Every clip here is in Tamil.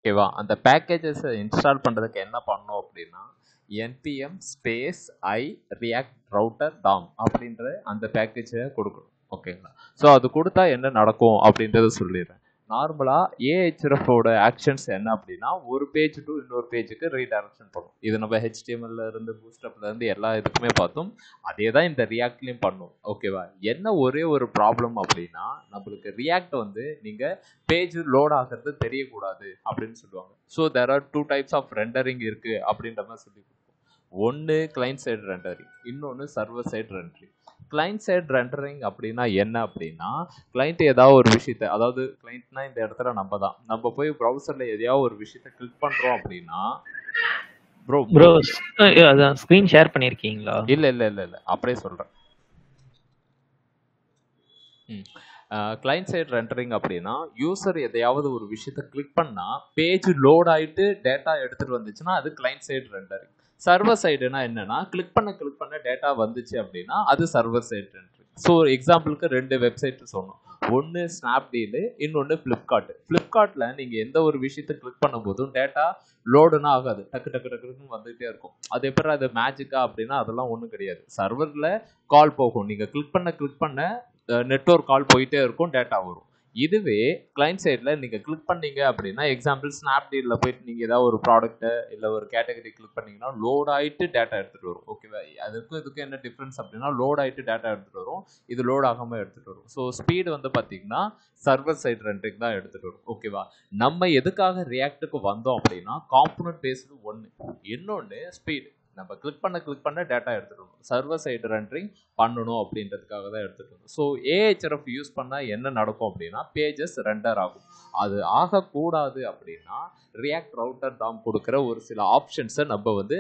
ஓகேவா? அந்த பேக்கேஜஸ் இன்ஸ்டால் பண்ணுறதுக்கு என்ன பண்ணணும் அப்படின்னா npm ஸ்பேஸ் ஐ ரியாக்ட் ரவுட்டர் டாம் அப்படின்ற அந்த பேக்கேஜை கொடுக்கணும். ஓகேங்களா? ஸோ அது கொடுத்தா என்ன நடக்கும் அப்படின்றத சொல்லிடுறேன். நார்மலாக ஏஹெச்எஃப்ஓட ஆக்ஷன்ஸ் என்ன அப்படின்னா ஒரு பேஜ் டு இன்னொரு பேஜுக்கு ரீடைரக்ஷன் பண்ணும். இது நம்ம ஹெச்டிஎம்எல்ல இருந்து பூஸ்டப்ல இருந்து எல்லா இதுக்குமே பார்த்தோம். அதே தான் இந்த ரியாக்ட்லையும் பண்ணும். ஓகேவா? என்ன ஒரே ஒரு ப்ராப்ளம் அப்படின்னா நம்மளுக்கு ரியாக்ட் வந்து நீங்கள் பேஜ் லோட் ஆகிறது தெரியக்கூடாது அப்படின்னு சொல்லுவாங்க. So there are 2 types of rendering இருக்குது அப்படின்ற மாதிரி சொல்லி கொடுப்போம். ஒன்று கிளைண்ட் சைடு ரெண்டரிங், இன்னொன்று server side rendering. Client side rendering அப்படின்னா என்ன அப்படின்னா கிளைண்ட் ஏதாவது ஒரு விஷயத்த, அதாவது கிளைண்ட்னா இந்த இடத்துல நம்ம போய் ப்ரௌசர்ல எதையாவது ஒரு விஷயத்த கிளிக் பண்றோம் அப்படின்னா ப்ரோ அதான் ஸ்கிரீன் ஷேர் பண்ணிருக்கீங்களா? இல்ல அப்படியே சொல்றேன். கிளைண்ட் சைடு ரெண்டரிங் அப்படின்னா யூசர் எதையாவது ஒரு விஷயத்த கிளிக் பண்ணா பேஜ் லோட் ஆயிட்டு டேட்டா எடுத்துட்டு வந்துச்சுன்னா அது கிளைண்ட் சைடு ரெண்டரிங். சர்வர் சைடுனா என்னன்னா கிளிக் பண்ண டேட்டா வந்துச்சு அப்படின்னா அது சர்வர் சைடு ரெண்டரிங். ஸோ எக்ஸாம்பிளுக்கு 2 வெப்சைட் சொன்னோம். ஒன்று ஸ்னாப்டீலு, இன்னொன்று ஃப்ளிப்கார்ட். ஃப்ளிப்கார்ட்டில் நீங்கள் எந்த ஒரு விஷயத்தை கிளிக் பண்ணும்போதும் டேட்டா லோடுனா ஆகாது, டக்கு டக்குன்னு வந்துகிட்டே இருக்கும். அது எப்படி அது மேஜிக்கா அப்படின்னா அதெல்லாம் ஒன்றும் கிடையாது. சர்வரில் கால் போகும், நீங்கள் கிளிக் பண்ண நெட்வொர்க் கால் போயிட்டே இருக்கும், டேட்டா வரும். இதுவே கிளைண்ட் சைடில் நீங்கள் கிளிக் பண்ணீங்க அப்படின்னா எக்ஸாம்பிள் ஸ்னாப்டீலில் போயிட்டு நீங்கள் ஏதாவது ஒரு ப்ராடக்ட்டை இல்லை ஒரு கேட்டகரி கிளிக் பண்ணிங்கன்னா லோட் ஆகிட்டு டேட்டா எடுத்துகிட்டு வரும். ஓகேவா? இதுக்கும் என்ன டிஃப்ரென்ஸ் அப்படின்னா லோட் ஆகிட்டு டேட்டா எடுத்துகிட்டு வரும், இது லோட் ஆகாமல் எடுத்துகிட்டு வரும். ஸோ ஸ்பீடு வந்து பார்த்தீங்கன்னா சர்வர் சைடு ரெண்டரிங் தான் எடுத்துகிட்டு வரும். ஓகேவா? நம்ம எதுக்காக ரியாக்டுக்கு வந்தோம் அப்படின்னா காம்பனன்ட் பேஸ்டு ஒன்று, இன்னொன்று ஸ்பீடு. நம்ம கிளிக் பண்ண டேட்டா எடுத்துகிட்டு வரும், சர்வர் சைடு ரெண்டரிங் பண்ணணும் அப்படின்றதுக்காக தான் எடுத்துகிட்டு வரும். ஸோ ஏஹெச்எஃப் யூஸ் பண்ணால் என்ன நடக்கும் அப்படின்னா பேஜஸ் ரெண்டர் ஆகும். அது ஆகக்கூடாது அப்படின்னா ரியாக்ட் ரவுட்டர் டாம் கொடுக்குற ஒரு சில ஆப்ஷன்ஸை நம்ம வந்து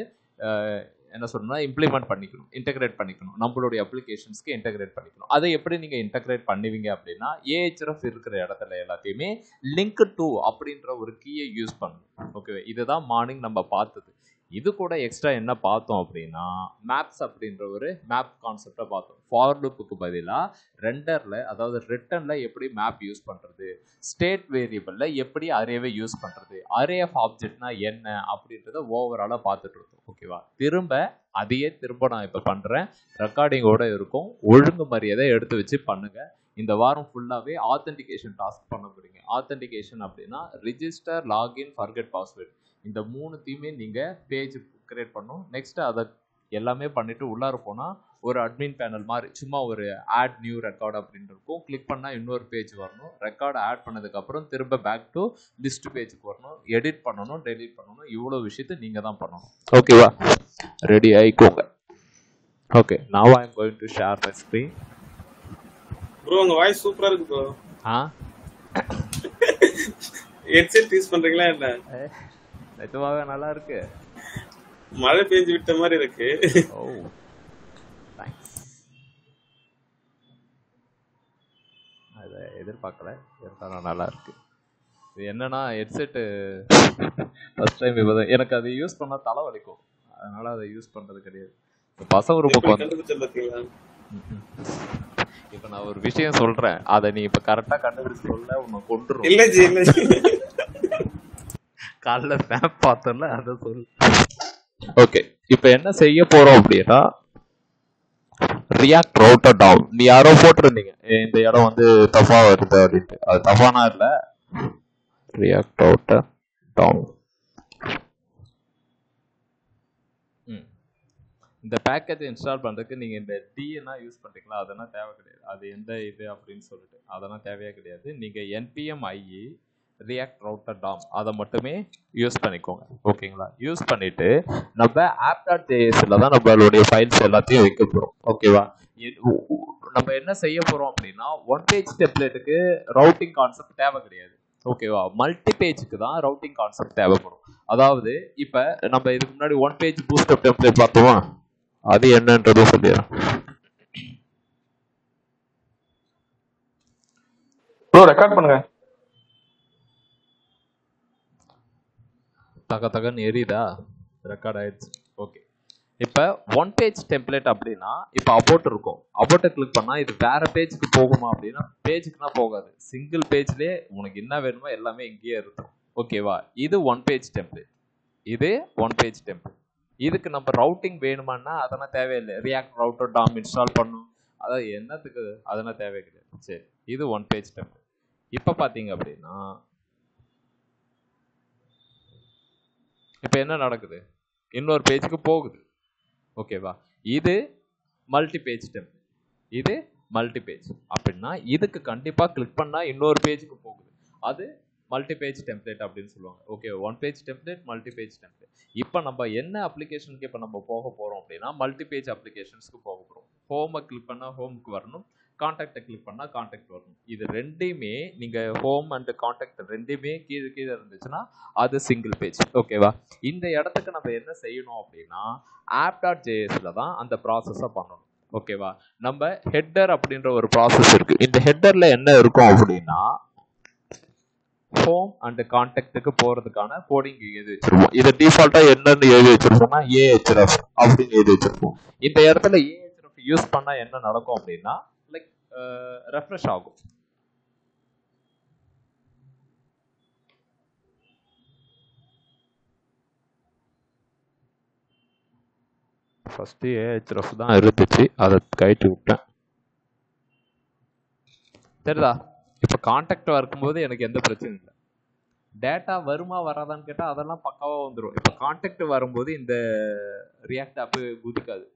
என்ன சொல்லணும்னா இம்ப்ளிமெண்ட் பண்ணிக்கணும், இன்டெகிரேட் பண்ணிக்கணும், நம்மளுடைய அப்ளிகேஷன்ஸ்க்கு இன்டெகிரேட் பண்ணிக்கணும். அதை எப்படி நீங்கள் இன்டெகிரேட் பண்ணுவீங்க அப்படின்னா ஏஹெச்எஃப் இருக்கிற இடத்துல எல்லாத்தையுமே லிங்க் டு அப்படின்ற ஒரு கீயை யூஸ் பண்ணணும். ஓகே, இதுதான் மார்னிங் நம்ம பார்த்தது. இது கூட எக்ஸ்ட்ரா என்ன பார்த்தோம் அப்படின்னா மேப்ஸ் அப்படின்ற ஒரு மேப் கான்செப்டை பார்த்தோம். ஃபார் லூப்புக்கு பதிலாக ரெண்டரில், அதாவது ரிட்டர்னில் எப்படி மேப் யூஸ் பண்ணுறது, ஸ்டேட் வேரியபிளில் எப்படி அரேவை யூஸ் பண்ணுறது, அரே ஆஃப் ஆப்ஜெக்ட்னா என்ன அப்படின்றத ஓவராலாக பார்த்துட்டு இருக்கோம். ஓகேவா? அதையே திரும்ப நான் இப்போ பண்ணுறேன், ரெக்கார்டிங்கோடு இருக்கும். ஒழுங்கு மரியாதை எடுத்து வச்சு பண்ணுங்கள். இந்த வாரம் ஃபுல்லாகவே ஆத்தென்டிகேஷன் டாஸ்க் பண்ண போறீங்க. ஆத்தென்டிகேஷன் அப்படின்னா ரிஜிஸ்டர், லாகின், ஃபர்கெட் பாஸ்வேர்டு, இந்த 3த்தையுமே நீங்கள் பேஜ் கிரியேட் பண்ணணும். நெக்ஸ்ட் அதை எல்லாமே பண்ணிவிட்டு உள்ளார போனால் ஒரு அட்மின் பேனல் மாதிரி சும்மா ஒரு ஆட் நியூ ரெக்கார்ட் அப்படின்னு இருக்கும். கிளிக் பண்ணால் இன்னொரு பேஜ் வரணும். ரெக்கார்டை ஆட் பண்ணதுக்கப்புறம் திரும்ப பேக் டு லிஸ்ட் பேஜுக்கு வரணும். எடிட் பண்ணணும், டெலீட் பண்ணணும். இவ்வளோ விஷயத்தை நீங்கள் தான் பண்ணணும். ஓகேவா? ரெடி ஆயிக்கோங்க. Okay, now I am going to share my screen. Bro உங்க வாய்ஸ் சூப்பரா இருக்கு ப்ரோ. ஹெட்செட் யூஸ் பண்றீங்களா என்ன? நிஜமாவே நல்லா இருக்கு. மழை பெஞ்சு விட்ட மாதிரி இருக்கு. ஓ தேங்க்ஸ். அதை எதிர்பார்க்கல, இருந்தாலும் நல்லா இருக்கு. இது என்னன்னா ஹெட்செட்டு ஃபர்ஸ்ட் டைம் இப்போ எனக்கு அது யூஸ் பண்ணா தலை வலிக்கும், அதனால அதை யூஸ் பண்றது கிடையாது. பசங்க ரூமுக்கு வந்து இப்ப நான் ஒரு விஷயம் சொல்றேன், அதை நீ இப்ப கரெக்டா கண்டுபிடிச்சு சொல்ல உன்னை கொண்டுரும். இல்ல ஜி இல்ல ஜி, காலைல மேப் பார்த்தல அதை சொல்லு. ஓகே, இப்ப என்ன செய்ய போறோம் அப்படின்னா ரியாக்ட் ரவுட்டர் டவுன். நீ யாரோ போட்டிருந்தீங்க இந்த இடம் வந்து தப்பா வருது அப்படின்ட்டு, அது தப்பானா இல்ல. React router down. இந்த பேக்கேஜ் இன்ஸ்டால் பண்ணுறதுக்கு நீங்கள் இந்த டிஎன்னா யூஸ் பண்ணுறீங்களா, அதெல்லாம் தேவை கிடையாது. அது எந்த இது அப்படின்னு சொல்லிட்டு அதெல்லாம் தேவையே கிடையாது. நீங்கள் NPM i React router DOM அதை மட்டுமே யூஸ் பண்ணிக்கோங்க. ஓகேங்களா? யூஸ் பண்ணிவிட்டு நம்ம app.jsல தான் நம்மளுடைய ஃபைல்ஸ் எல்லாத்தையும் வைக்க போகிறோம். ஓகேவா? நம்ம என்ன செய்ய போகிறோம் அப்படின்னா ஒன் பேஜ் டெம்ப்ளேட்டுக்கு ரவுட்டிங் கான்செப்ட் தேவை கிடையாது. ஓகேவா? மல்டி பேஜுக்கு தான் ரவுட்டிங் கான்செப்ட் தேவைப்படும். அதாவது இப்போ நம்ம இதுக்கு முன்னாடி ஒன் பேஜ் பூஸ்டப் டெம்ப்ளேட் பார்த்தோமா, அது என்னன்றதும் சொல்லிடுறேன். ப்ரோ ரெக்கார்ட் பண்ணுங்க. தகன்னு எரியுதா? ரெக்கார்ட் ஆயிடுச்சு. ஓகே, இப்போ ஒன் பேஜ் டெம்ப்ளேட் அப்படின்னா இப்போ அபோட் இருக்கும். அபோட்டை கிளிக் பண்ணால் இது வேற பேஜுக்கு போகுமா அப்படின்னா பேஜுக்குனா போகாது. சிங்கிள் பேஜ்லேயே உனக்கு என்ன வேணுமோ எல்லாமே இங்கேயே இருக்கும். ஓகேவா? இது ஒன் பேஜ் டெம்ப்ளேட், இது ஒன் பேஜ் டெம்ப்ளேட். இதுக்கு நம்ம ரவுட்டிங் வேணுமான்னா அதெல்லாம் தேவையில்லை. ரியாக்ட் ரவுட்டர் டாம் இன்ஸ்டால் பண்ணும், அதாவது என்னத்துக்கு அதெல்லாம் தேவை கிடையாது. சரி, இது ஒன் பேஜ் டெம்ப்ளேட். இப்போ பார்த்தீங்க அப்படின்னா இப்போ என்ன நடக்குது, இன்னொரு பேஜுக்கு போகுது. ஓகேவா? இது மல்டி பேஜ் டெம்ப்ளேட், இது மல்டி பேஜ். அப்படின்னா இதுக்கு கண்டிப்பாக கிளிக் பண்ணால் இன்னொரு பேஜுக்கு போகுது. அது மல்டி பேஜ் டெம்ப்ளேட் அப்படின்னு சொல்லுவாங்க. Okay, one page template, multi page template. இப்போ நம்ம என்ன அப்ளிகேஷனுக்கு இப்போ நம்ம போக போகிறோம் அப்படின்னா மல்டி பேஜ் அப்ளிகேஷன்ஸ்க்கு போக போகிறோம். ஹோமை கிளிக் பண்ணால் ஹோமுக்கு வரணும், கான்டாக்டை கிளிக் பண்ணால் கான்டாக்ட் வரணும். இது ரெண்டையுமே நீங்கள் ஹோம் அண்ட் கான்டாக்ட் ரெண்டையுமே கீழே கீழே இருந்துச்சுன்னா அது சிங்கிள் பேஜ். ஓகேவா? இந்த இடத்துக்கு நம்ம என்ன செய்யணும் அப்படின்னா app.jsல தான் அந்த ப்ராசஸை பண்ணணும். ஓகேவா? நம்ம ஹெட்டர் அப்படின்ற ஒரு ப்ராசஸ் இருக்கு. இந்த ஹெட்டர்ல என்ன இருக்கும் அப்படின்னா ஹோம் அண்ட் கான்டாக்டுக்கு போறதுக்கான கோடிங் எழுதி வச்சிருப்போம். இது டிஃபால்ட்டா என்னன்னு எழுதி வச்சிருப்போம்னா AHRF அப்படின்னு எழுதி வச்சிருப்போம். இந்த இடத்துல AHRF யூஸ் பண்ணா என்ன நடக்கும் அப்படின்னா லைக் ரெஃப்ரெஷ் ஆகும். ஃபர்ஸ்ட் AHRF தான் இருந்துச்சு, அதை கைட்டு விட்டேன். சரிதா? இப்போ கான்டாக்ட் இருக்கும்போது எனக்கு எந்த பிரச்சனையும் இல்லை. டேட்டா வருமா வராதான்னு கேட்டால் அதெல்லாம் பக்காவாக வந்துடும். இப்போ கான்டாக்ட் வரும்போது இந்த ரியாக்ட் ஆப் குதிக்காது.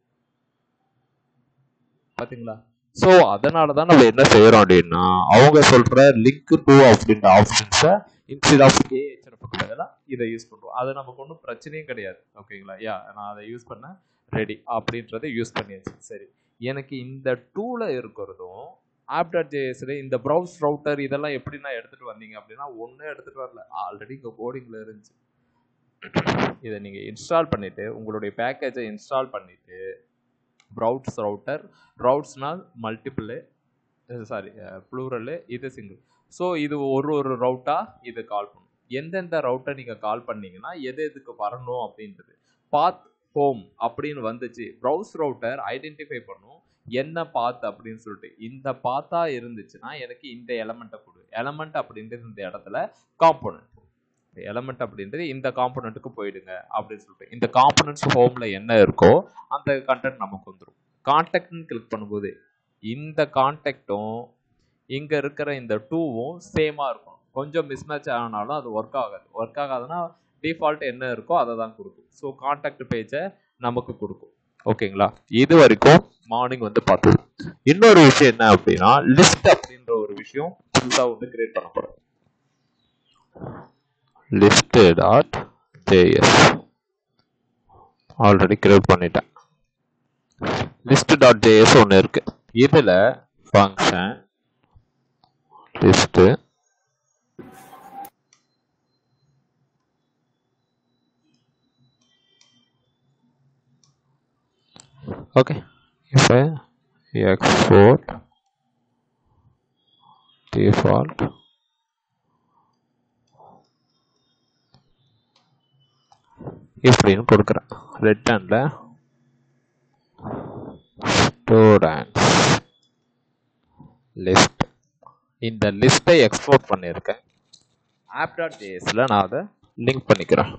பார்த்தீங்களா? ஸோ அதனால தான் நம்ம என்ன செய்யறோம் அப்படின்னா அவங்க சொல்ற லிங்க் டு அப்படின்ற ஆப்ஷன்ஸை இன்ஸ்டெட் ஆஃப் AHRF பதிலாக இதை யூஸ் பண்ணுறோம். அது நமக்கு ஒன்றும் பிரச்சனையும் கிடையாது. ஓகேங்களா? நான் அதை யூஸ் பண்ண ரெடி அப்படின்றத யூஸ் பண்ணியாச்சு. சரி, எனக்கு இந்த டூல இருக்கிறதும் app.jsல இந்த ப்ரௌஸ் ரவுட்டர் இதெல்லாம் எப்படி நான் எடுத்துட்டு வந்தீங்க அப்படின்னா ஒன்றும் எடுத்துட்டு வரல, ஆல்ரெடி இங்கே கோடிங்ல இருந்துச்சு. இதை நீங்க இன்ஸ்டால் பண்ணிட்டு உங்களுடைய பேக்கேஜை இன்ஸ்டால் பண்ணிட்டு ப்ரௌஸ் ரவுட்டர், ப்ரௌஸ்னால் மல்டிபிள், சாரி ப்ளூரல், இது சிங்கிள். ஸோ இது ஒரு ரவுட்டா இதை கால் பண்ணும். எந்தெந்த ரவுட்டை நீங்க கால் பண்ணீங்கன்னா எது எதுக்கு வரணும் அப்படின்றது பாத் ஹோம் அப்படின்னு வந்துச்சு. ப்ரௌஸ் ரவுட்டர் ஐடென்டிஃபை பண்ணும் என்ன பாத் அப்படின்னு சொல்லிட்டு. இந்த பாத்தா இருந்துச்சுன்னா எனக்கு இந்த எலமெண்ட்டை கொடு. எலமெண்ட் அப்படின்றது இந்த இடத்துல காம்போனன்ட், எலமெண்ட் அப்படின்றது இந்த காம்போனன்ட்டுக்கு போயிடுங்க அப்படின்னு சொல்லிட்டு இந்த காம்போனன்ட்ஸ் ஹோம்ல என்ன இருக்கோ அந்த கண்டென்ட் நமக்கு வந்துடும். கான்டாக்ட்னு கிளிக் பண்ணும்போது இந்த கான்டாக்டும் இங்க இருக்கிற இந்த டூவும் சேமா இருக்கும். கொஞ்சம் மிஸ்மேட்ச் ஆனாலும் அது ஒர்க் ஆகாது. ஒர்க் ஆகாதுன்னா டிஃபால்ட் என்ன இருக்கோ அதை தான் கொடுக்கும். ஸோ கான்டாக்ட் பேஜை நமக்கு கொடுக்கும். ஓகேங்களா? இது வரைக்கும் மார்னிங் வந்து பார்த்தது. இன்னொரு விஷயம் என்ன அப்படின்னா லிஸ்ட் அப்படின்ற ஒரு விஷயம் புதுசா வந்து கிரியேட் பண்ண போறோம். list.js ஆல்ரெடி கிரியேட் பண்ணிட்டேன். list.js ஒன்று இருக்கு. இதுல ஃபங்க்ஷன் லிஸ்ட் ஓகே. இப்போ export default இப்படின்னு கொடுக்குறேன். ரிட்டர்ன்ல ஸ்டூடெண்ட்ஸ் லிஸ்ட். இந்த லிஸ்ட்டை எக்ஸ்போர்ட் பண்ணியிருக்கேன். app.jsல நான் அதை லிங்க் பண்ணிக்கிறேன்.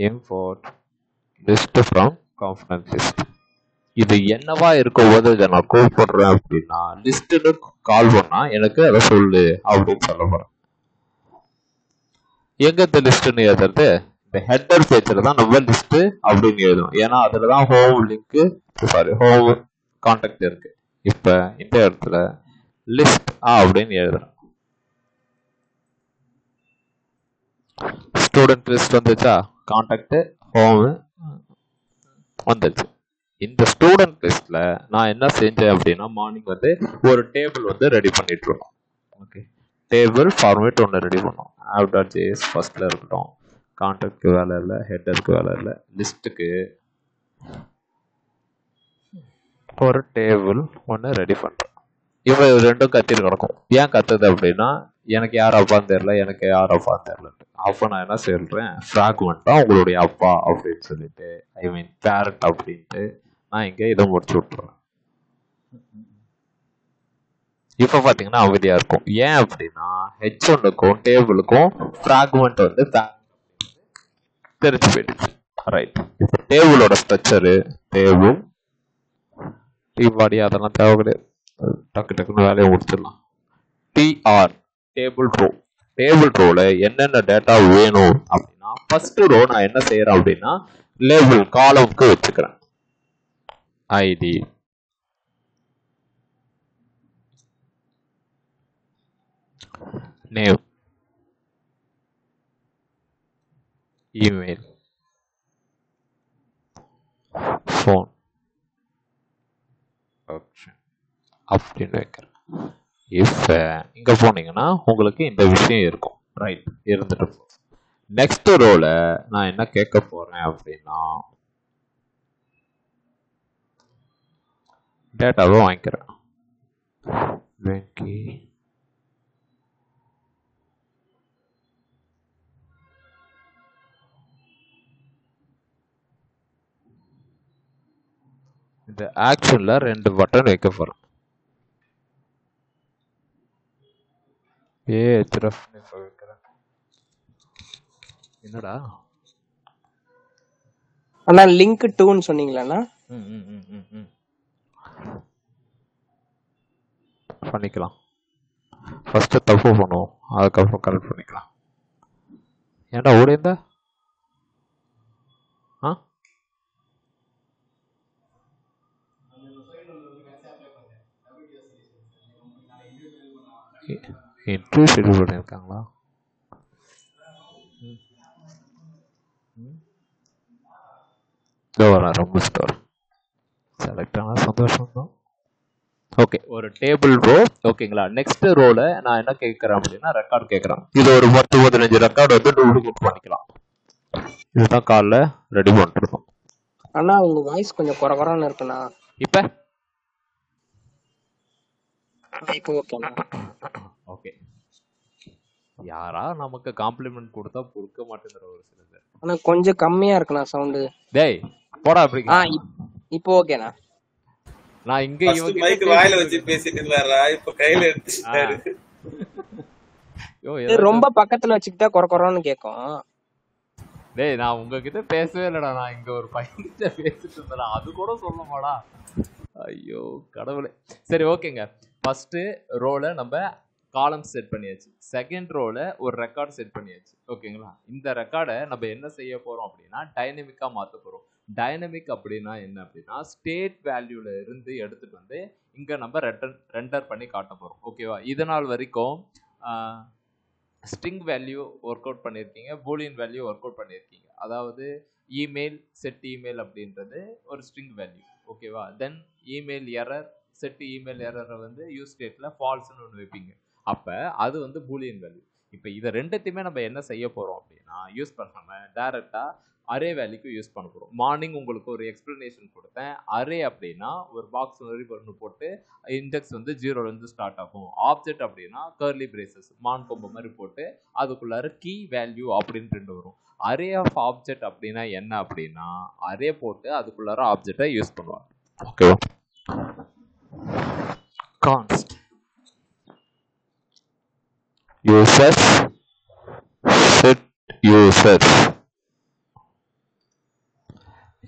import list from component list. இது என்னவா இருக்கும் போது இதை நான் கூப்பிடுறேன் அப்படின்னா லிஸ்ட்னு கால் பண்ணா எனக்கு அதை சொல்லு அப்படின்னு சொல்ல போறேன். எங்க இந்த லிஸ்ட்னு எழுதுறது? இந்த ஹெட்டர் பேஜ்ல தான் நம்ம லிஸ்ட் அப்படின்னு எழுதணும். ஏன்னா அதுலதான் home link, sorry home contact இருக்கு. இப்ப இந்த இடத்துல லிஸ்ட் அப்படின்னு எழுதுறேன். ஸ்டூடெண்ட் லிஸ்ட் வந்துச்சா, கான்டாக்ட் ஹோம் வந்துச்சு. இந்த ஸ்டூடெண்ட் லிஸ்ட்ல நான் என்ன செஞ்சேன் அப்படின்னா மார்னிங் வந்து ஒரு டேபிள் வந்து ரெடி பண்ணிட்டு இருக்கோம். ஓகே, டேபிள் ஃபார்மேட் ஒன்று ரெடி பண்ணோம். app.js ஃபர்ஸ்ட்ல இருக்கட்டும். கான்டாக்ட்க்கு வேலை இல்லை, ஹெட்டருக்கு வேலை இல்லை, லிஸ்ட்டுக்கு ஒரு டேபிள் ஒன்று ரெடி பண்ணுறேன். இவன் ரெண்டும் கத்திட்டு கிடக்கும். ஏன் கத்துது அப்படின்னா எனக்கு யார் அப்பான்னு தெரியல, எனக்கு யார் அப்பான்னு தெரியல. அப்போ நான் என்ன சொல்றேன், ஃப்ராக்மெண்ட்டா உங்களுடைய அப்பா அப்படின்னு சொல்லிட்டு, ஐ மீன் பேரண்ட் அப்படின்ட்டு நான் இங்கே இதை முடிச்சு விட்டுறேன். இப்போ பார்த்தீங்கன்னா அமைதியாக இருக்கும். ஏன் அப்படின்னா H1க்கும் டேபிளுக்கும் ஃப்ராக்மெண்ட் வந்து தெரிஞ்சு போயிடுச்சு. ரைட். இப்போ டேபிளோட ஸ்ட்ரக்சரு டேபிள் பாடி அதெல்லாம் தேவை கிடையாது. டக்கு டக்குன்னு வேலையை முடிச்சிடலாம். TR table row. டேபிள் ரோல என்னென்ன டேட்டா வேணும் அப்படின்னா ஃபர்ஸ்ட் ரோ நான் என்ன செய்யறேன் அப்படின்னா லேபிள் காலம்க்கு வச்சுக்கிறேன். ஐடி, நேம், இமெயில், ஃபோன் அப்படின்னு வைக்கிறேன். இப்போ இங்க போனீங்கன்னா உங்களுக்கு இந்த விஷயம் இருக்கும். ரைட், இருந்துட்டு நெக்ஸ்ட் ரோல நான் என்ன கேட்க போறேன் அப்படின்னா டேட்டாவை வாங்கிக்கிறேன். வெங்கி இந்த ஆக்ஷன்ல 2 பட்டன் வைக்க போறேன். என்னடா அண்ணா லிங்க் 2ன்னு சொன்னீங்களாண்ணா? பண்ணிக்கலாம். ஃபர்ஸ்ட் தப்பு பண்ணுவோம், அதுக்கப்புறம் கரெக்ட் பண்ணிக்கலாம். ஏன்டா ஓடிந்த இன்டர்வியூ ஷெட்யூல் பண்ணியிருக்காங்களா? ரொம்ப ஸ்டோர் செலக்ட் ஆனால் சந்தோஷம் தான். ஓகே, ஒரு டேபிள் ரோ. ஓகேங்களா, நெக்ஸ்ட் ரோல நான் என்ன கேட்கறேன் அப்படின்னா ரெக்கார்ட் கேட்கறேன். இது ஒரு 10-15 ரெக்கார்டு வந்து டூப்ளிகேட் பண்ணிக்கலாம். இதுதான் கால்ல ரெடி பண்ணிருக்கோம். அண்ணா உங்க வாய்ஸ் கொஞ்சம் குறகுறன்னு இருக்குண்ணா. இப்ப ஓகேண்ணா. ஓகே, யாரா நமக்கு காம்ப்ளிமெண்ட் கொடுத்தா பொறுக்க மாட்டேங்கிற ஒரு சில பேர். ஆனா கொஞ்சம் கம்மியா இருக்குண்ணா சவுண்ட். டேய் போடா அப்படி. இப்போ ஓகேண்ணா. நான் இங்க இவங்க மைக் வாயில வச்சு பேசிட்டு இருந்தாரா, இப்ப கையில எடுத்துட்டாரு. ரொம்ப பக்கத்துல வச்சுக்கிட்டா குறகுறன்னு கேக்கும். டேய் நான் உங்ககிட்ட பேசவே இல்லடா, நான் இங்க ஒரு பையன்கிட்ட பேசிட்டு இருந்தேன். அது கூட சொல்ல மாடா. ஐயோ கடவுளே. சரி ஓகேங்க, ஃபர்ஸ்ட் ரோல நம்ம காலம் செட் பண்ணியாச்சு. செகண்ட் ரோல ஒரு ரெக்கார்ட் செட் பண்ணியாச்சு. ஓகேங்களா, இந்த ரெக்கார்டை நம்ம என்ன செய்ய போறோம் அப்படின்னா டைனமிக்கா மாற்ற போறோம். டைனமிக் அப்படின்னா என்ன அப்படின்னா ஸ்டேட் வேல்யூல இருந்து எடுத்துட்டு வந்து இங்க நம்ம ரெண்டர் பண்ணி காட்ட போறோம். ஓகேவா, இதனால் வரைக்கும் ஸ்ட்ரிங் வேல்யூ ஒர்க் அவுட் பண்ணியிருக்கீங்க, பூலியன் வேல்யூ ஒர்க் அவுட் பண்ணியிருக்கீங்க. அதாவது இமெயில் செட் இமெயில் அப்படின்றது ஒரு ஸ்ட்ரிங் வேல்யூ. ஓகேவா, தென் இமெயில் எரர் செட் இமெயில் எரரை வந்து யூஸ் ஸ்டேட்ல ஃபால்ஸ்ன்னு ஒன்று வைப்பீங்க. அப்போ அது வந்து பூலியன் வேல்யூ. இப்போ இதை ரெண்டுத்தையுமே நம்ம என்ன செய்ய போகிறோம் அப்படின்னா யூஸ் பண்ணாம டைரெக்டாக அரே வேல்யூக்கு யூஸ் பண்ண போகிறோம். மார்னிங் உங்களுக்கு ஒரு எக்ஸ்பிளனேஷன் கொடுத்தேன். அரே அப்படின்னா ஒரு பாக்ஸ் மாதிரி ஒன்று போட்டு இண்டெக்ஸ் வந்து 0லேருந்து ஸ்டார்ட் ஆகும். ஆப்ஜெக்ட் அப்படின்னா கர்லி பிரேசஸ் மான் கொம்பு மாதிரி போட்டு அதுக்குள்ளார கீ வேல்யூ அப்படின்னு வரும். அரே ஆஃப் ஆப்ஜெக்ட் அப்படின்னா என்ன அப்படின்னா அரே போட்டு அதுக்குள்ளார ஆப்ஜெக்டை யூஸ் பண்ணுவாங்க. ஓகேவா, const users set users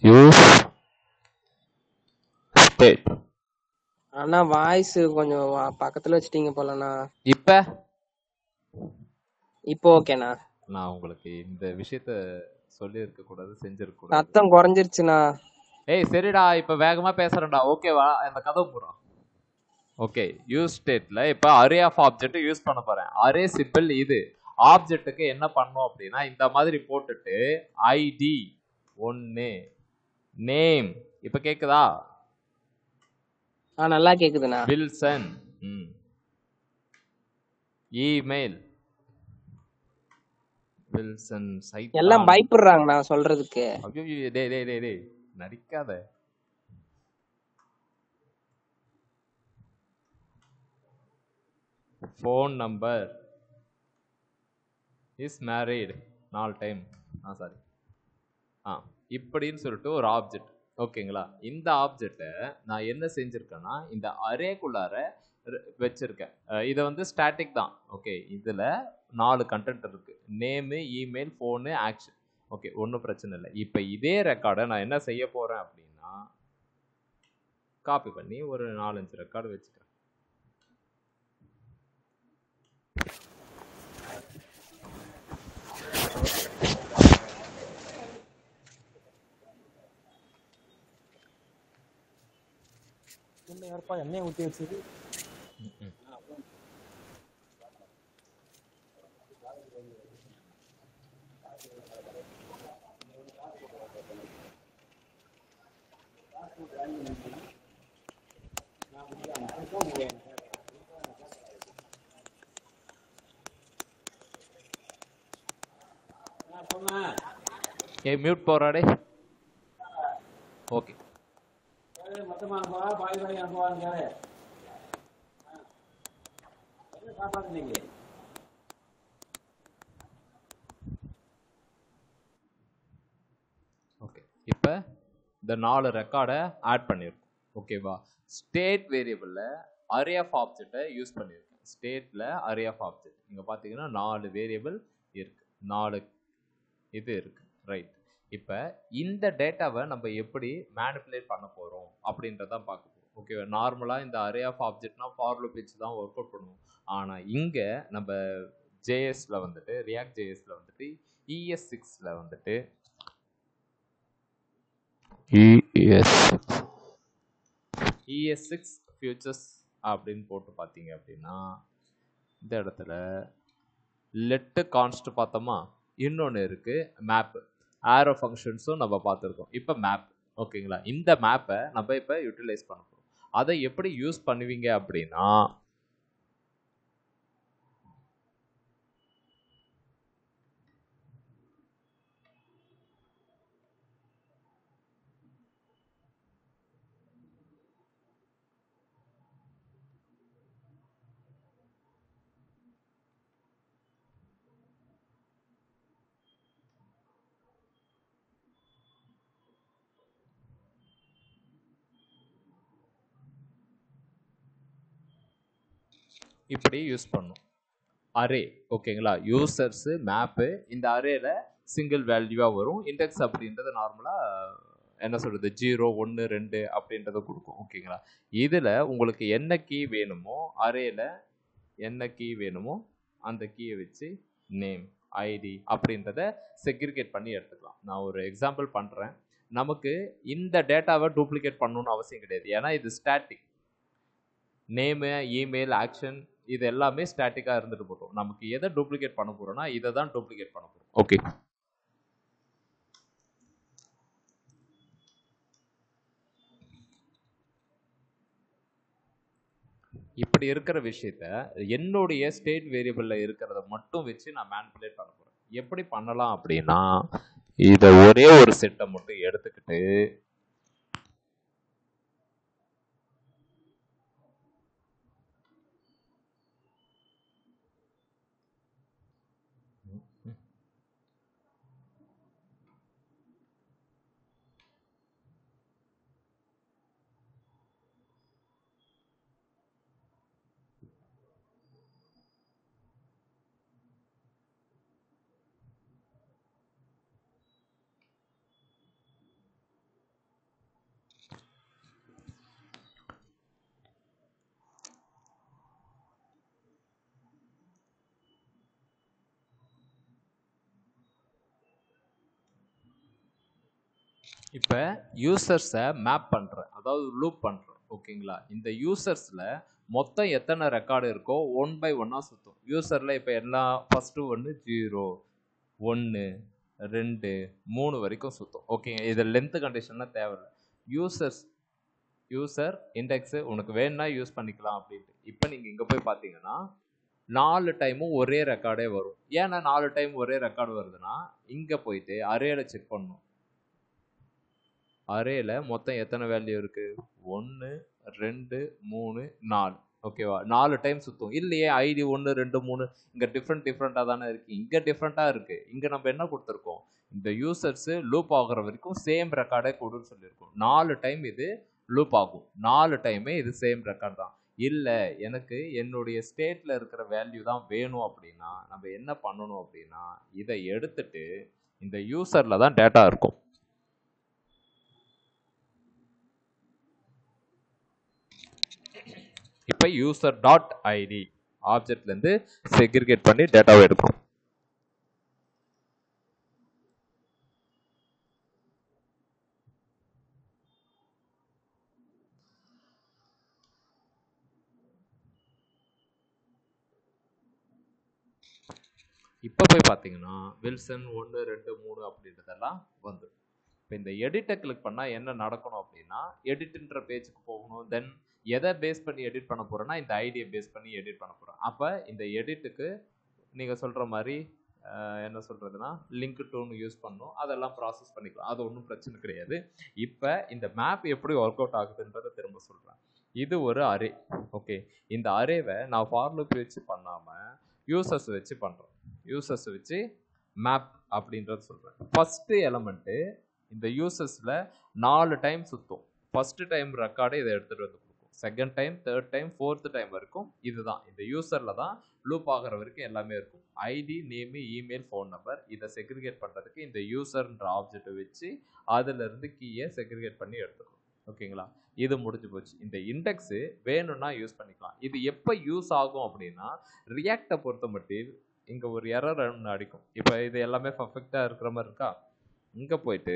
use state. அண்ணா வாய்ஸ் கொஞ்சம் பக்கத்துல வச்சிட்டீங்க போலண்ணா. இப்போ ஓகேண்ணா. நான் உங்களுக்கு இந்த விஷயத்த சொல்லி இருக்க கூடாது, செஞ்சிருக்க கூடாது. சத்தம் குறைஞ்சிருச்சுண்ணா. ஏய் சரிடா, இப்ப வேகமா பேசுறேன்டா. ஓகேவா, அந்த கதை போறோம். ஓகே, யூஸ் ஸ்டேட்ல இப்ப அரே ஆஃப் ஆப்ஜெக்ட் யூஸ் பண்ண போறேன். அரே சிம்பிள் இது. ஆப்ஜெக்ட்டுக்கு என்ன பண்ணோம் அப்படின்னா இந்த மாதிரி போட்டுட்டு ஐடி 1 நேம். இப்ப கேக்குதா? நல்லா கேக்குதுண்ணா. வில்சன். Email Wilson. சைட் எல்லாம் பயப்படுறாங்க நான் சொல்றதுக்கு. ஐயோ டேய் டேய் டேய் டேய் நடிக்காத. Phone number is married 4 time. Sorry இப்படின்னு சொல்லிட்டு ஒரு ஆப்ஜெக்ட். ஓகேங்களா, இந்த ஆப்ஜெக்டை நான் என்ன செஞ்சிருக்கேன்னா இந்த அரேக்குள்ளார வச்சிருக்கேன். இதை வந்து ஸ்டாட்டிக் தான். ஓகே, இதில் 4 கண்டென்ட் இருக்கு. Name, email, phone, action. Okay, ஒன்றும் பிரச்சனை இல்லை. இப்போ இதே ரெக்கார்டை நான் என்ன செய்ய போகிறேன் அப்படின்னா, காப்பி பண்ணி ஒரு 4-5 ரெக்கார்டு வச்சுக்கிறேன். யாருப்பா எண்ணெய் ஊற்றி வச்சது? ஏய், மியூட் போறாடே. Okay, okay. இப்போ இந்த 4 ரெக்கார்டை ஆட் பண்ணியிருக்கோம். ஓகேவா? ஸ்டேட் வேரியபிளில் அரே ஆஃப் ஆப்ஜெக்டை யூஸ் பண்ணியிருக்கேன். ஸ்டேட்டில் அரே ஆஃப் ஆப்ஜெக்ட் இங்கே பார்த்தீங்கன்னா 4 வேரியபிள் இருக்குது, 4 இது இருக்குது. ரைட். இப்போ இந்த டேட்டாவை நம்ம எப்படி மேனிப்புலேட் பண்ண போகிறோம் அப்படின்றதான் பார்க்க போகிறோம். ஓகேவா? நார்மலாக இந்த அரே ஆஃப் ஆப்ஜெக்ட்னா ஃபார் லூப் வச்சு தான் ஒர்க் அவுட் பண்ணுவோம். ஆனால் இங்கே நம்ம ஜேஎஸ்ல வந்துட்டு, ரியாக்ட் ஜேஎஸ்ல வந்துட்டு, ES6ல வந்துட்டு ES6 ஃபியூச்சர்ஸ் அப்படின்னு போட்டு பார்த்தீங்க அப்படின்னா, இந்த இடத்துல லெட்டு கான்ஸ்ட் பார்த்தோமா, இன்னொன்று இருக்கு மேப், ஆரோ ஃபங்க்ஷன்ஸும் நம்ம பார்த்துருக்கோம். இப்போ மேப். ஓகேங்களா? இந்த மேப்பை நம்ம இப்போ யூட்டிலைஸ் பண்ண போகிறோம். அதை எப்படி யூஸ் பண்ணுவீங்க அப்படின்னா, இப்படி யூஸ் பண்ணும் அரே. ஓகேங்களா? யூசர்ஸ் மேப்பு இந்த அரேல சிங்கிள் வேல்யூவாக வரும். இண்டெக்ஸ் அப்படின்றது நார்மலாக என்ன சொல்கிறது, 0, 1, 2 அப்படின்றத கொடுக்கும். ஓகேங்களா? இதில் உங்களுக்கு என்ன கீ வேணுமோ, அரேல என்ன கீ வேணுமோ அந்த கீயை வச்சு நேம், ஐடி அப்படின்றத செக்ரிகேட் பண்ணி எடுத்துக்கலாம். நான் ஒரு எக்ஸாம்பிள் பண்ணுறேன். நமக்கு இந்த டேட்டாவை டூப்ளிகேட் பண்ணணும்னு அவசியம் கிடையாது. ஏன்னா இது ஸ்டாட்டிக். நேமு, இமெயில், ஆக்ஷன் இது எல்லாமே ஸ்டாட்டிக்காக இருந்துட்டு போட்டோம். நமக்கு எதை டூப்ளிகேட் பண்ண போகிறோம்னா இதை தான் டூப்ளிகேட் பண்ண போகிறோம். ஓகே, இப்படி இருக்கிற விஷயத்த என்னுடைய ஸ்டேட் வேரியபிளில் இருக்கிறத மட்டும் வச்சு நான் மேனிபுலேட் பண்ண போகிறேன். எப்படி பண்ணலாம் அப்படின்னா, இதை ஒரே ஒரு செட்டை மட்டும் எடுத்துக்கிட்டு இப்போ யூசர்ஸை மேப் பண்ணுறேன், அதாவது லூப் பண்ணுறேன். ஓகேங்களா? இந்த யூசர்ஸில் மொத்தம் எத்தனை ரெக்கார்டு இருக்கோ 1 by 1 சுற்றும். யூசரில் இப்போ எல்லாம் ஃபஸ்ட்டு 1, 0, 1, 2, 3 வரைக்கும் சுற்றும். ஓகேங்க? இதில் லென்த்து கண்டிஷன்லாம் தேவையில்லை. யூசர் இண்டெக்ஸு உனக்கு வேணும்னா யூஸ் பண்ணிக்கலாம் அப்படின்ட்டு. இப்போ நீங்கள் இங்கே போய் பார்த்தீங்கன்னா 4 டைமும் ஒரே ரெக்கார்டே வரும். ஏன்னா 4 டைம் ஒரே ரெக்கார்டு வருதுன்னா, இங்கே போயிட்டு அரேல செக் பண்ணணும். அரேல மொத்தம் எத்தனை வேல்யூ இருக்கு? 1, 2, 3, 4. ஓகேவா? 4 டைம் சுத்தும். இல்லையே, ஐடி 1, 2, 3 இங்க டிஃப்ரெண்டாக தானே இருக்கு. இங்க டிஃப்ரெண்டாக இருக்கு. இங்க நம்ம என்ன கொடுத்துருக்கோம்? இந்த யூசர்ஸ் லூப் ஆகுற வரைக்கும் சேம் ரெக்கார்டே கொடுன்னு சொல்லியிருக்கோம். 4 டைம் இது லூப் ஆகும். 4 டைமே இது சேம் ரெக்கார்ட் தான். இல்லை எனக்கு என்னுடைய ஸ்டேட்டில் இருக்கிற வேல்யூ தான் வேணும் அப்படின்னா நம்ம என்ன பண்ணணும் அப்படின்னா இதை எடுத்துட்டு இந்த யூசரில் தான் டேட்டா இருக்கும். இப்போ யூசர் டாட் ஐடி ஆப்ஜெக்ட்லேருந்து செக்ரிகேட் பண்ணி டேட்டாவை எடுக்கும். இப்போ போய் பார்த்தீங்கன்னா வில்சன் 1 2 3 அப்படின்றதெல்லாம் வந்துடும். இப்போ இந்த எடிட்டை கிளிக் பண்ணால் என்ன நடக்கணும் அப்படின்னா எடிட்ன்ற பேஜுக்கு போகணும். தென் எதை பேஸ் பண்ணி எடிட் பண்ண போகிறேன்னா இந்த ஐடியை பேஸ் பண்ணி எடிட் பண்ண போகிறேன். அப்போ இந்த எடிட்டுக்கு நீங்கள் சொல்கிற மாதிரி என்ன சொல்கிறதுனா லிங்க் டூன்னு யூஸ் பண்ணணும். அதெல்லாம் ப்ராசஸ் பண்ணிக்கலாம், அது ஒன்றும் பிரச்சனை கிடையாது. இப்போ இந்த மேப் எப்படி ஒர்க் அவுட் ஆகுதுன்றதை திரும்ப சொல்கிறேன். இது ஒரு அரே. ஓகே, இந்த அரேவை நான் ஃபார் லூப் வச்சு பண்ணாமல் யூசர்ஸ் வச்சு பண்ணுறேன். யூசர்ஸ் வச்சு மேப் அப்படின்றது சொல்கிறேன். ஃபஸ்ட்டு எலமெண்ட்டு இந்த யூசர்ஸில் 4 டைம் சுற்றும். ஃபஸ்ட்டு டைம் ரெக்கார்டை இதை எடுத்துகிட்டு வந்து கொடுக்கும். Second time, third time, fourth time வரைக்கும் இதுதான் இந்த யூசரில் தான் லூப் ஆகிற வரைக்கும் எல்லாமே இருக்கும். ID, name, email, phone number இதை செக்ரிகேட் பண்ணுறதுக்கு இந்த யூசர்ன்ற ஆப்ஜெக்டை வச்சு அதிலிருந்து கீயை செக்ரிகேட் பண்ணி எடுத்துக்கணும். ஓகேங்களா, இது முடிஞ்சு போச்சு. இந்த இண்டெக்ஸு வேணும்னா யூஸ் பண்ணிக்கலாம். இது எப்போ யூஸ் ஆகும் அப்படின்னா ரியாக்டை பொறுத்த மட்டும் இங்கே ஒரு எரர் ஒன்று அடிக்கும். இப்போ இது எல்லாமே பர்ஃபெக்டாக இருக்கிற மாதிரி இருக்கா? இங்கே போயிட்டு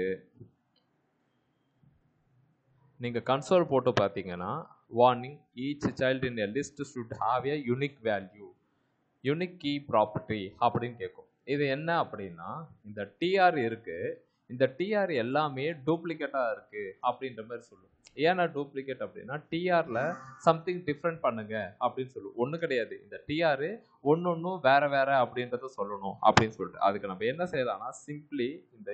நீங்கள் கன்சோல் போட்டு பார்த்தீங்கன்னா warning each child in a list should have a unique value, unique key property அப்படின்னு கேட்கும். இது என்ன அப்படின்னா இந்த டிஆர் இருக்குது, இந்த டிஆர் எல்லாமே டூப்ளிகேட்டாக இருக்குது அப்படின்ற மாதிரி சொல்லும். ஏன்னா டூப்ளிகேட் அப்படின்னா டிஆரில் சம்திங் டிஃப்ரெண்ட் பண்ணுங்க அப்படின்னு சொல்லுவோம். ஒன்றும் கிடையாது, இந்த டிஆர் ஒன்றும் வேறு வேறு அப்படின்றத சொல்லணும் அப்படின்னு சொல்லிட்டு அதுக்கு நம்ம என்ன செய்யலாம்னா சிம்பிளி இந்த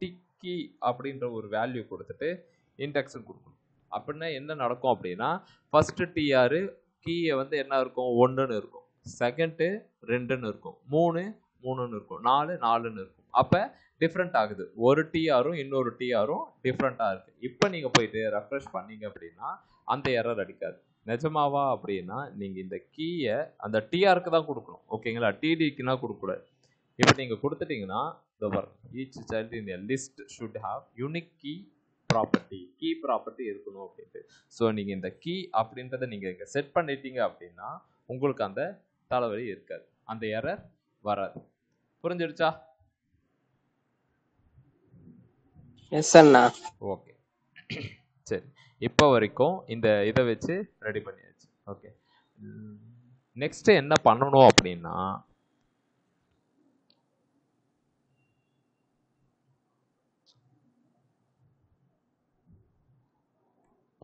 டிக்கி அப்படின்ற ஒரு வேல்யூ கொடுத்துட்டு இண்டெக்ஸும் கொடுக்கணும். அப்படின்னா என்ன நடக்கும் அப்படின்னா ஃபஸ்ட்டு டிஆர் கீயை வந்து என்ன இருக்கும் 1ன்னு இருக்கும், செகண்டு 2ன்னு இருக்கும், 3 3ன்னு இருக்கும், 4 4ன்னு இருக்கும். அப்போ டிஃப்ரெண்ட் ஆகுது. ஒரு டிஆரும் இன்னொரு டிஆரும் டிஃப்ரெண்ட்டாக இருக்குது. இப்போ நீங்கள் போயிட்டு ரெஃப்ரெஷ் பண்ணீங்க அப்படின்னா அந்த எரர் அடிக்காது. நிஜமாவா அப்படின்னா நீங்கள் இந்த கீயை அந்த டிஆருக்கு தான் கொடுக்கணும். ஓகேங்களா, டிடிக்குன்னா கொடுக்கக்கூடாது. இப்போ நீங்கள் கொடுத்துட்டீங்கன்னா each child in a list should have unique key property, key property இருக்கணும் அப்படின்ட்டு. ஸோ நீங்கள் இந்த கீ அப்படின்றத நீங்கள் இங்கே செட் பண்ணிட்டீங்க அப்படின்னா உங்களுக்கு அந்த தலைவலி இருக்காது, அந்த எரர் வராது. புரிஞ்சிடுச்சா? எஸ் அண்ணா. ஓகே, சரி. இப்போ வரைக்கும் இந்த இதை வச்சு ரெடி பண்ணியாச்சு. ஓகே, நெக்ஸ்ட் என்ன பண்ணணும் அப்படின்னா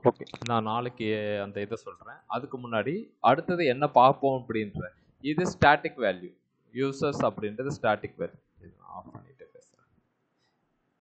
ஓகே நான் நாளைக்கு அந்த இதை சொல்கிறேன். அதுக்கு முன்னாடி அடுத்தது என்ன பார்ப்போம் அப்படின்ற இது ஸ்டாட்டிக் வேல்யூ யூசர்ஸ் அப்படின்றது ஸ்டாட்டிக் வேல்யூ. ஆஃப் பண்ணிட்டு